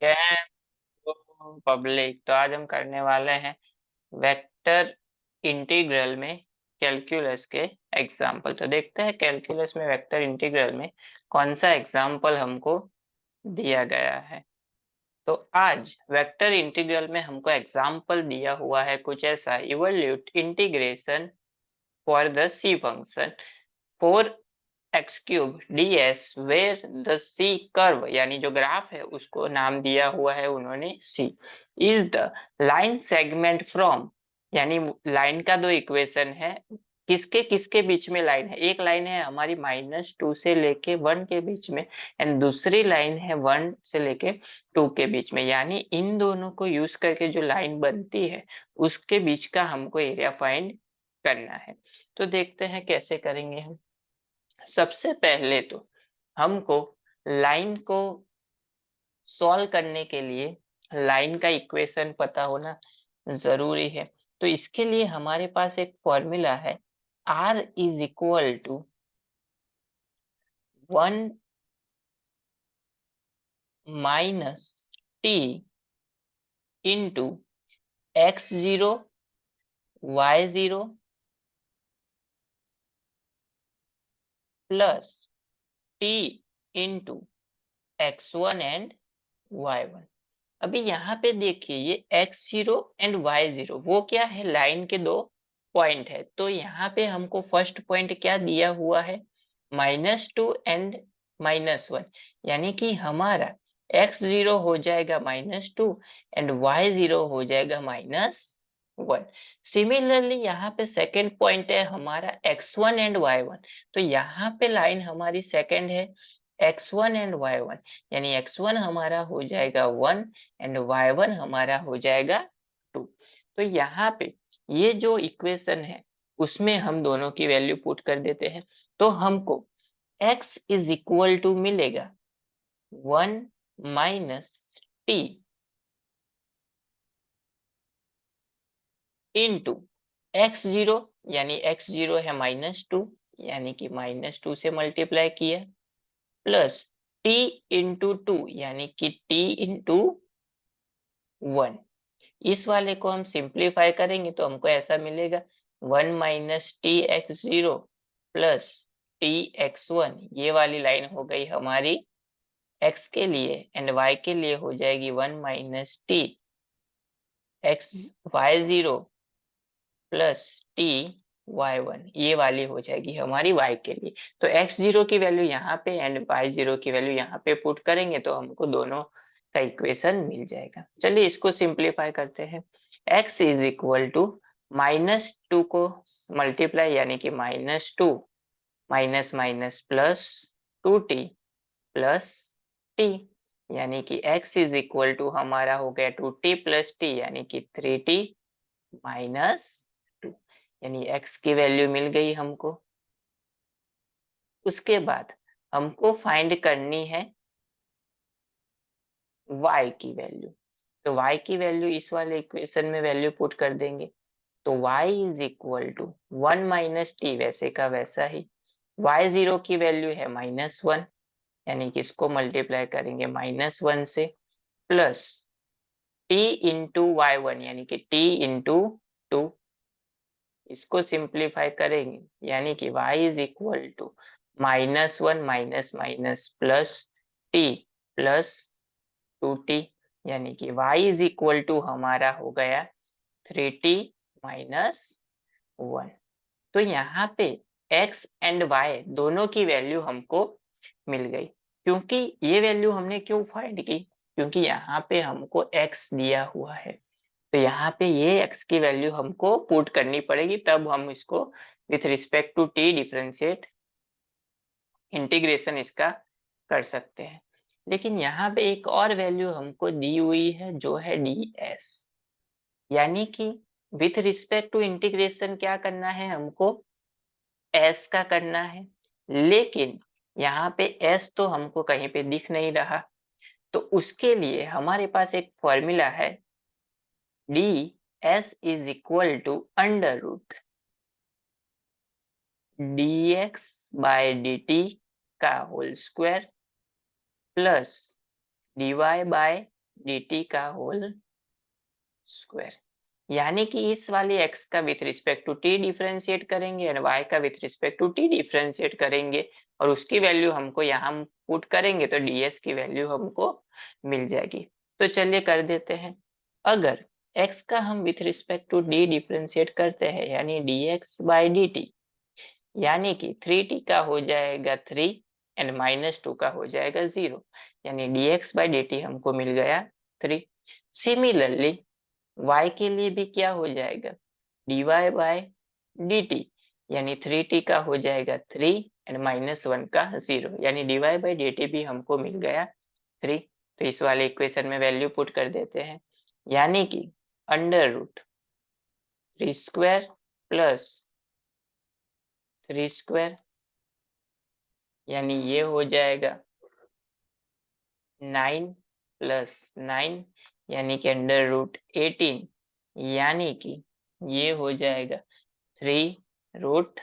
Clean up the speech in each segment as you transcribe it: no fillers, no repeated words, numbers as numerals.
Cam public. तो आज हम करने वाले हैं वेक्टर इंटीग्रल में कैलकुलस के एग्जाम्पल। तो देखते हैं कैलकुलस में वेक्टर इंटीग्रल में कौन सा एग्जाम्पल हमको दिया गया है। तो आज वेक्टर इंटीग्रल में हमको एग्जाम्पल दिया हुआ है कुछ ऐसा, evaluate integration for the C function four x cube d s where the C curve, यानी जो ग्राफ है उसको नाम दिया हुआ है उन्होंने C, is the line segment from, यानी लाइन का दो इक्वेशन है, किसके किसके बीच में लाइन है। एक लाइन है हमारी -2 से लेके 1 के बीच में एंड दूसरी लाइन है 1 से लेके 2 के बीच में, यानी इन दोनों को यूज करके जो लाइन बनती है उसके बीच का हमको एरिया फाइंड करना है। तो देखते हैं कैसे करेंगे हम। सबसे पहले तो हमको लाइन को सॉल्व करने के लिए लाइन का इक्वेशन पता होना जरूरी है। तो इसके लिए हमारे पास एक फॉर्मूला है, R is equal to 1 minus t into x0 y0 plus t into x1 and y1। अभी यहाँ पे देखिए ये x0 एंड y0 वो क्या है, लाइन के दो पॉइंट है। तो यहाँ पे हमको फर्स्ट पॉइंट क्या दिया हुआ है, -2 एंड -1, यानी कि हमारा x0 हो जाएगा -2 एंड y0 हो जाएगा -1। सिमिलरली यहाँ पे सेकेंड पॉइंट है हमारा x1 एंड y1। तो यहाँ पे लाइन हमारी सेकेंड है x1 एंड y1, यानी x1 हमारा हो जाएगा 1 एंड y1 हमारा हो जाएगा 2। तो यहाँ पे ये जो इक्वेशन है उसमें हम दोनों की वैल्यू पुट कर देते हैं। तो हमको x इज इक्वल टू मिलेगा 1 माइनस टी इंटू x0, यानी x0 है -2, यानी कि -2 से मल्टीप्लाई किया, प्लस t इंटू 2, यानी कि t इंटू 1। इस वाले को हम सिंप्लीफाई करेंगे तो हमको ऐसा मिलेगा 1 minus t x zero plus T x one. ये वाली लाइन हो गई हमारी x के लिए एंड y के लिए हो जाएगी 1 minus t x y zero plus t y1। ये वाली हो जाएगी हमारी y के लिए। तो x0 की वैल्यू यहाँ पे एंड y0 की वैल्यू यहाँ पे पुट करेंगे तो हमको दोनों का इक्वेशन मिल जाएगा। चलिए इसको सिंप्लीफाई करते हैं। x इज इक्वल टू -2 को मल्टीप्लाई, यानी कि -2 minus minus plus 2t plus T, यानी कि x इज इक्वल टू हमारा हो गया 2t प्लस टी, यानी कि 3t -2, यानी x की वैल्यू मिल गई हमको। उसके बाद हमको फाइंड करनी है y की वैल्यू। तो y की वैल्यू इस वाले इक्वेशन में वैल्यू पुट कर देंगे। तो y is equal to 1 minus t, वैसे का वैसा ही, y0 की वैल्यू है -1, यानी कि इसको मल्टीप्लाई करेंगे -1 से, प्लस t इंटू y1, यानी कि t इंटू 2। इसको सिंप्लीफाई करेंगे यानी कि y is equal to -1 minus minus plus t plus 2t, यानी कि y इज इक्वल टू हमारा हो गया 3t माइनस 1। तो यहाँ पे x एंड y दोनों की वैल्यू हमको मिल गई। क्योंकि ये वैल्यू हमने क्यों फाइंड की, क्योंकि यहाँ पे हमको x दिया हुआ है। तो यहाँ पे ये x की वैल्यू हमको पुट करनी पड़ेगी, तब हम इसको with respect to t differentiate integration इसका कर सकते हैं। लेकिन यहाँ पे एक और वैल्यू हमको दी हुई है जो है ds, यानी कि विथ रिस्पेक्ट टू इंटीग्रेशन क्या करना है हमको, s का करना है। लेकिन यहाँ पे s तो हमको कहीं पे दिख नहीं रहा, तो उसके लिए हमारे पास एक फॉर्मूला है, ds is equal to under root dx by dt का whole square plus dy by dt का होल स्क्वायर, यानी कि इस वाली x का with respect to t differentiate करेंगे और y का with respect to t differentiate करेंगे और उसकी वैल्यू हमको यहाँ पुट करेंगे तो ds की वैल्यू हमको मिल जाएगी। तो चलिए कर देते हैं। अगर x का हम with respect to d differentiate करते हैं यानी dx बाई dt, यानी कि 3t का हो जाएगा 3 एंड -2 का हो जाएगा 0, यानी dx बाई dt हमको मिल गया 3। सिमिलरली y के लिए भी क्या हो जाएगा, dy बाय dt, यानी 3t का हो जाएगा 3 एंड -1 का 0, यानी dy बाई dt भी हमको मिल गया 3। तो इस वाले इक्वेशन में वैल्यू पुट कर देते हैं, यानी कि under root 3 square plus 3 square, यानी ये हो जाएगा 9 प्लस 9, यानी कि अंडर रूट 18, यानी कि ये हो जाएगा 3 रूट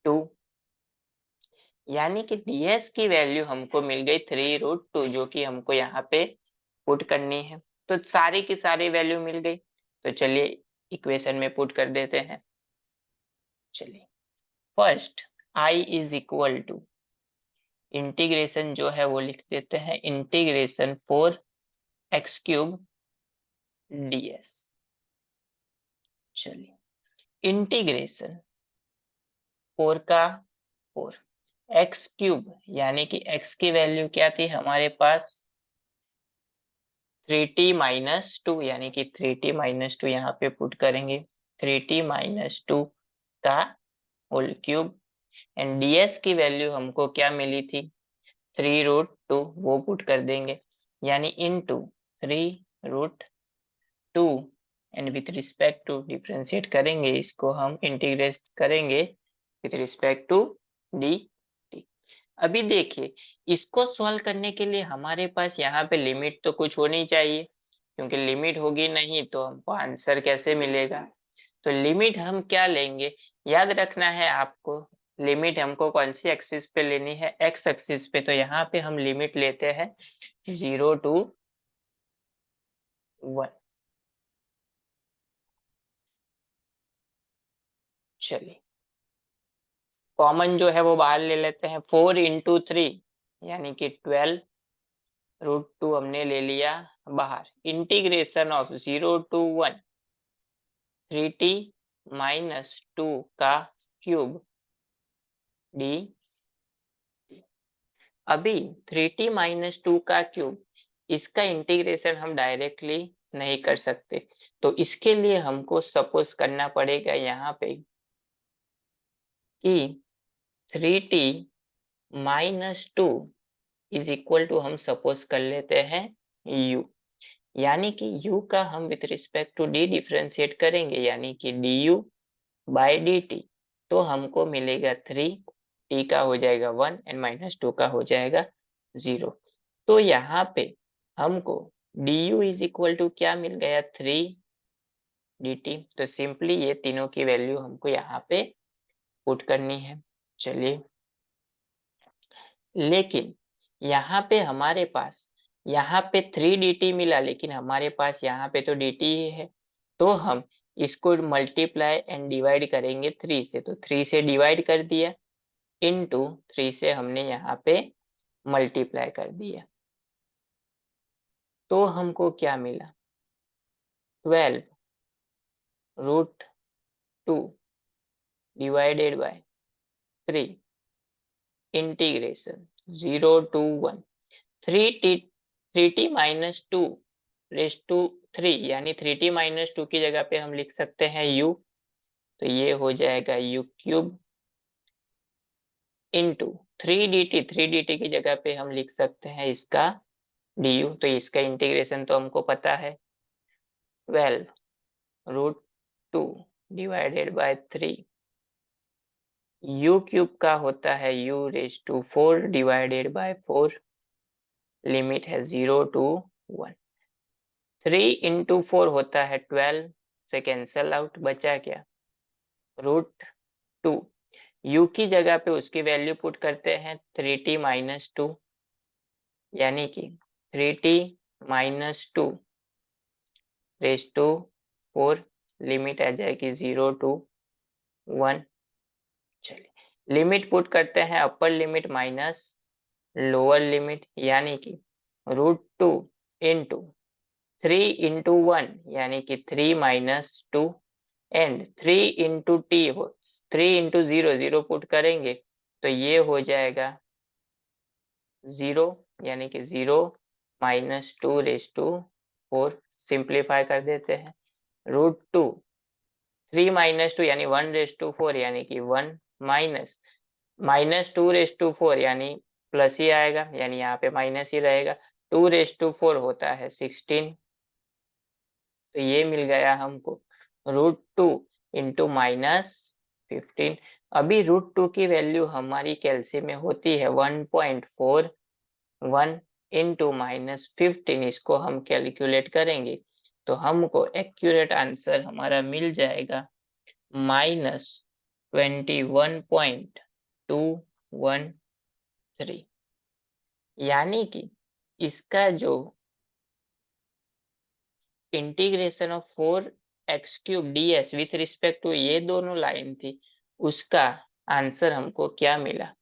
2, यानी कि ds की वैल्यू हमको मिल गई 3 रूट 2, जो कि हमको यहाँ पे पुट करनी है। तो सारी की सारी वैल्यू मिल गई, तो चलिए इक्वेशन में पुट कर देते हैं। चलिए first I is equal to integration जो है वो लिख देते हैं, इंटीग्रेशन 4x³ ds। चलिए इंटीग्रेशन 4 का 4 x³ यानी कि x की वैल्यू क्या थी हमारे पास 3t माइनस 2, यानी कि 3t माइनस 2 यहाँ पे पुट करेंगे, 3t माइनस 2 का होल क्यूब एंड ds की वैल्यू हमको क्या मिली थी 3 रूट 2, वो पुट कर देंगे, यानी into 3 root 2 and with respect to differentiate करेंगे, इसको हम इंटीग्रेट करेंगे with respect to d t. अभी देखिए इसको सॉल्व करने के लिए हमारे पास यहाँ पे लिमिट तो कुछ होनी चाहिए, क्योंकि लिमिट होगी नहीं तो हमको आंसर कैसे मिलेगा। तो लिमिट हम क्या लेंगे, याद रखना है आपको, लिमिट हमको कौन सी एक्सिस पे लेनी है, एक्स एक्सिस पे। तो यहाँ पे हम लिमिट लेते हैं 0 to 1। चलिए कॉमन जो है वो बाहर ले लेते हैं, 4 इंटू 3 यानी कि 12 रूट 2 हमने ले लिया बाहर, integration of 0 to 1 3t minus 2 का क्यूब डी। अभी 3t माइनस 2 का क्यूब, इसका इंटीग्रेशन हम डायरेक्टली नहीं कर सकते, तो इसके लिए हमको सपोज करना पड़ेगा यहाँ पे कि 3t minus 2 is equal to, हम सपोज कर लेते हैं u, यानी कि u का हम with respect to d differentiate करेंगे, यानी कि du बाय dt, तो हमको मिलेगा 3, t का हो जाएगा 1 एंड -2 का हो जाएगा 0। तो यहाँ पे हमको du इज इक्वल टू क्या मिल गया 3 dt, तो सिंपली ये तीनों की वैल्यू हमको यहाँ पे पुट करनी है। चलिए लेकिन यहाँ पे हमारे पास यहाँ पे 3 dt मिला, लेकिन हमारे पास यहाँ पे तो dt ही है, तो हम इसको मल्टीप्लाई एंड डिवाइड करेंगे 3 से, तो 3 से डिवाइड कर दिया इनटू 3 से हमने यहाँ पे मल्टीप्लाई कर दिया, तो हमको क्या मिला 12 root 2 divided by 3 integration 0 to 1 3t minus 2 raise to 3, यानी 3t माइनस 2 की जगह पे हम लिख सकते हैं u, तो ये हो जाएगा u क्यूब इंटू 3dt की जगह पे हम लिख सकते हैं इसका du, तो इसका इंटीग्रेशन तो हमको पता है 12 root 2 divided by 3, u cube का होता है u raise to 4 divided by 4, limit है 0 to 1, 3 इंटू 4 होता है 12 से कैंसल आउट, बचा क्या रूट 2, u की जगह पे उसकी वैल्यू पुट करते हैं 3t माइनस 2, यानी कि 3t -2 रेज़ टू 4, लिमिट आ जाएगी 0 to 1। चलिए लिमिट पुट करते हैं, upper limit minus lower limit यानी कि √2 इंटू 3 इंटू 1 यानी कि 3 माइनस 2 एंड 3 इंटू टी हो 3 इंटू 0 0 पुट करेंगे तो ये हो जाएगा 0 यानी कि 0 माइनस 2 रेज़ टू 4। सिंप्लीफाई कर देते हैं, √2 3 माइनस 2 यानी 1 रेज़ टू 4 यानी कि 1 माइनस -2 रेज़ टू 4 यानी प्लस ही आएगा, यानी यहाँ पे माइनस ही रहेगा। 2 रेज़ टू 4 होता है 16, तो ये मिल गया हमको √2 इंटू -15। अभी √2 की वैल्यू हमारी कैलसी में होती है 1.41 इंटू -15, इसको हम कैलकुलेट करेंगे तो हमको एक्यूरेट आंसर हमारा मिल जाएगा -21.213, यानी कि इसका जो integration of 4x³ ds with respect to ये दोनों लाइन थी, उसका आंसर हमको क्या मिला,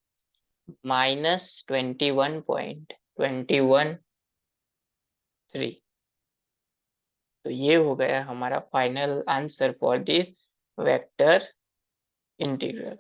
-21.213। तो ये हो गया हमारा final answer for this vector integral.